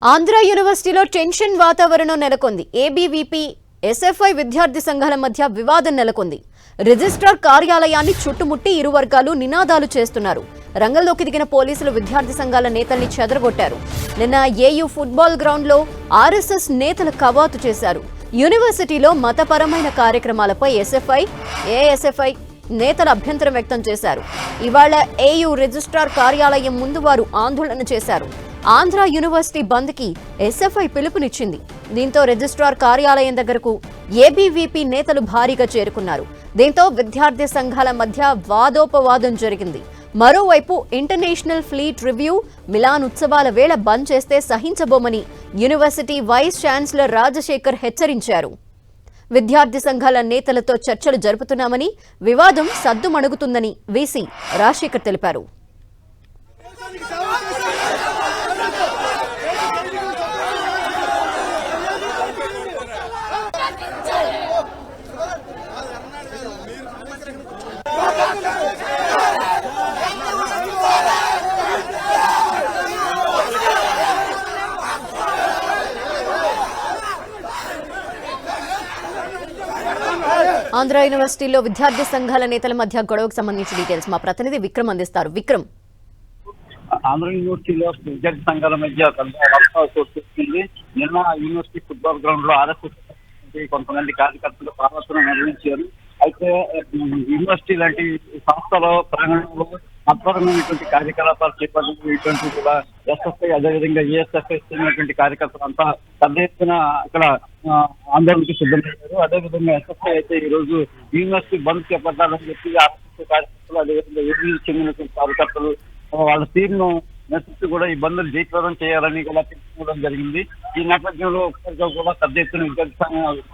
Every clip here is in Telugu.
ఆంధ్ర యూనివర్సిటీలో టెన్షన్ వాతావరణం నెలకొంది. ఏబీవీపీ ఎస్ఎఫ్ఐ విద్యార్థి సంఘాల మధ్య వివాదం నెలకొంది. రిజిస్ట్రార్ కార్యాలయాన్ని చుట్టుముట్టి ఇరు వర్గాలు నినాదాలు చేస్తున్నారు. రంగంలోకి దిగిన పోలీసులు విద్యార్థి సంఘాల నేతల్ని చెదరగొట్టారు. నిన్న ఏయూ ఫుట్బాల్ గ్రౌండ్లో ఆర్ఎస్ఎస్ నేతలు కవాతు చేశారు. యూనివర్సిటీలో మతపరమైన కార్యక్రమాలపై ఎస్ఎఫ్ఐ, ఏఎస్ఎఫ్ఐ నేతలు అభ్యంతరం వ్యక్తం చేశారు. ఇవాళ ఏయూ రిజిస్ట్రార్ కార్యాలయం ముందు వారు ఆందోళన చేశారు. ఆంధ్ర యూనివర్సిటీ బంద్ కి ఎస్ఎఫ్ఐ పిలుపునిచ్చింది. దీంతో రిజిస్ట్రార్ కార్యాలయం దగ్గరకు ఏబీవీపీ నేతలు భారీగా చేరుకున్నారు. దీంతో విద్యార్థి సంఘాల మధ్య వాదోపవాదం జరిగింది. మరోవైపు ఇంటర్నేషనల్ ఫ్లీట్ రివ్యూ, మిలాన్ ఉత్సవాల వేళ బంద్ చేస్తే సహించబోమని యూనివర్సిటీ వైస్ ఛాన్సలర్ రాజశేఖర్ హెచ్చరించారు. విద్యార్థి సంఘాల నేతలతో చర్చలు జరుపుతున్నామని, వివాదం సద్దుమణుగుతుందని వీసీ రాజశేఖర్ తెలిపారు. ఆంధ్ర యూనివర్సిటీలో విద్యార్థి సంఘాల నేతల మధ్య గొడవకు సంబంధించిన డీటెయిల్స్ మా ప్రతినిధి విక్రమ్ అందిస్తారు. విక్రమ్, ఆంధ్ర యూనివర్సిటీలో విద్యార్థి సంఘాల మధ్య చోటుకుంది. నిన్న యూనివర్సిటీ ఫుట్బాల్ గ్రౌండ్ లో ఆర్ఎస్ఎస్ కొంతమంది కార్యకర్తలు ప్రదర్శన నిర్వహించారు. అయితే యూనివర్సిటీ లాంటి సంస్థల ప్రాంగణంలో మతపరమైనటువంటి కార్యకలాపాలు చేపట్టినటువంటి కూడా ఎస్ఎఫ్ఐ, అదేవిధంగా ఏఎస్ఎఫ్ఐ చెందినటువంటి కార్యకర్తలు అంతా పెద్ద ఎత్తున అక్కడ ఆందోళనకి సిద్ధమయ్యారు. అదేవిధంగా ఎస్ఎఫ్ఐ అయితే ఈ రోజు యూనివర్సిటీ బంద్ చేపట్టాలని చెప్పి ఆర్ఎస్ఎస్ కార్యకర్తలు, అదేవిధంగా ఏబీ చెందినటువంటి కార్యకర్తలు వాళ్ళ తీరును నేతృత్వం కూడా ఈ బంద్ను జయప్రదం చేయాలని కూడా తెలుసుకోవడం జరిగింది. ఈ నేపథ్యంలో కూడా పెద్ద ఎత్తున విద్యార్థి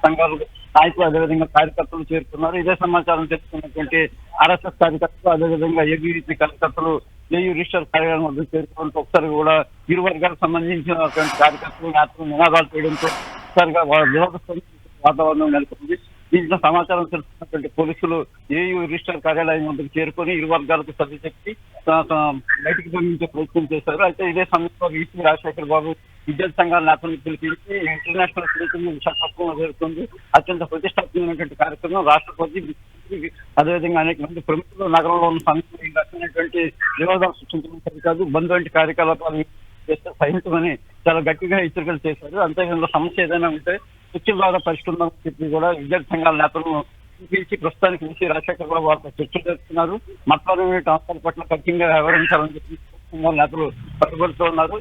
సంఘాలు నాయకులు, అదేవిధంగా కార్యకర్తలు చేరుకున్నారు. ఇదే సమాచారం తెలుసుకున్నటువంటి ఆర్ఎస్ఎస్ కార్యకర్తలు, అదేవిధంగా ఏబీవీపీ కార్యకర్తలు ఏయూ రిజిస్ట్రార్ కార్యాలయం వద్ద చేరుకోవడంతో ఒకసారి కూడా ఇరు వర్గాలకు సంబంధించినటువంటి కార్యకర్తలు నేతలు నినాదాలు చేయడంతో ఒకసారిగా వివాదాస్పద వాతావరణం నెలకొంది. దీంట్లో సమాచారం తెలుసుకున్నటువంటి పోలీసులు ఏయూ రిజిస్ట్రార్ కార్యాలయం వద్దకు చేరుకొని ఇరు వర్గాలకు సర్ది చెప్పి బయటికి పంపించే ప్రయత్నం చేశారు. అయితే ఇదే సమయంలో వీసీ రాజశేఖర్ బాబు విద్యార్థి సంఘాల నేతలను పిలిపించి ఇంటర్నేషనల్ ఫ్రీడమ్ విశాఖపట్నంలో జరుగుతుంది అత్యంత ప్రతిష్టాత్మకమైనటువంటి కార్యక్రమం. రాష్ట్రపతి, అదేవిధంగా అనేక మంది ప్రముఖులు నగరంలో ఉన్న సంస్థలు ఈ రకమైనటువంటి వివాదాలు సృష్టించడం సరికాదు, బంద్ వంటి కార్యకలాపాలు చేస్తే సహించమని చాలా గట్టిగా హెచ్చరికలు చేశారు. అంతేకాకుండా సమస్య ఏదైనా ఉంటే చర్చల ద్వారా పరిష్కరించాలని చెప్పి కూడా విద్యార్థి సంఘాల నేతలను పిలిచి ప్రస్తుతానికి వీసీ రాజశేఖర్ బాబు వారితో చర్చలు జరుపుతున్నారు. మతపరమైన ట్రాన్స్ఫర్ పట్ల కఠినంగా వ్యవహరించాలని చెప్పి నేతలు పట్టుబడుతూ ఉన్నారు.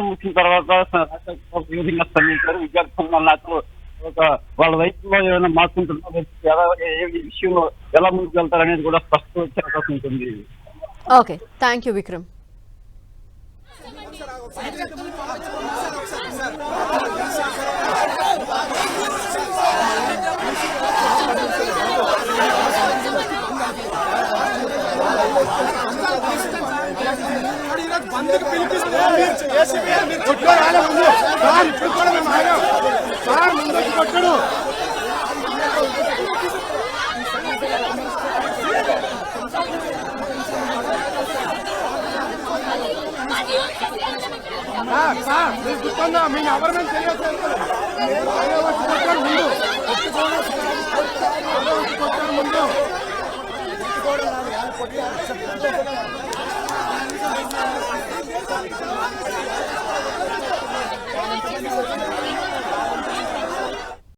ముగిసిన తర్వాత రాజశేఖర్ బాబు ఈ విధంగా స్పందించారు. విద్యార్థి సంఘాల నేతలు వాళ్ళ వైపులో ఏమైనా మార్చుకుంటున్నారో, ఏ విషయంలో ఎలా ముందుకు వెళ్తారనేది కూడా స్పష్టం వచ్చే అవకాశం ఉంటుంది. Okay, thank you Vikram. Me government ముందు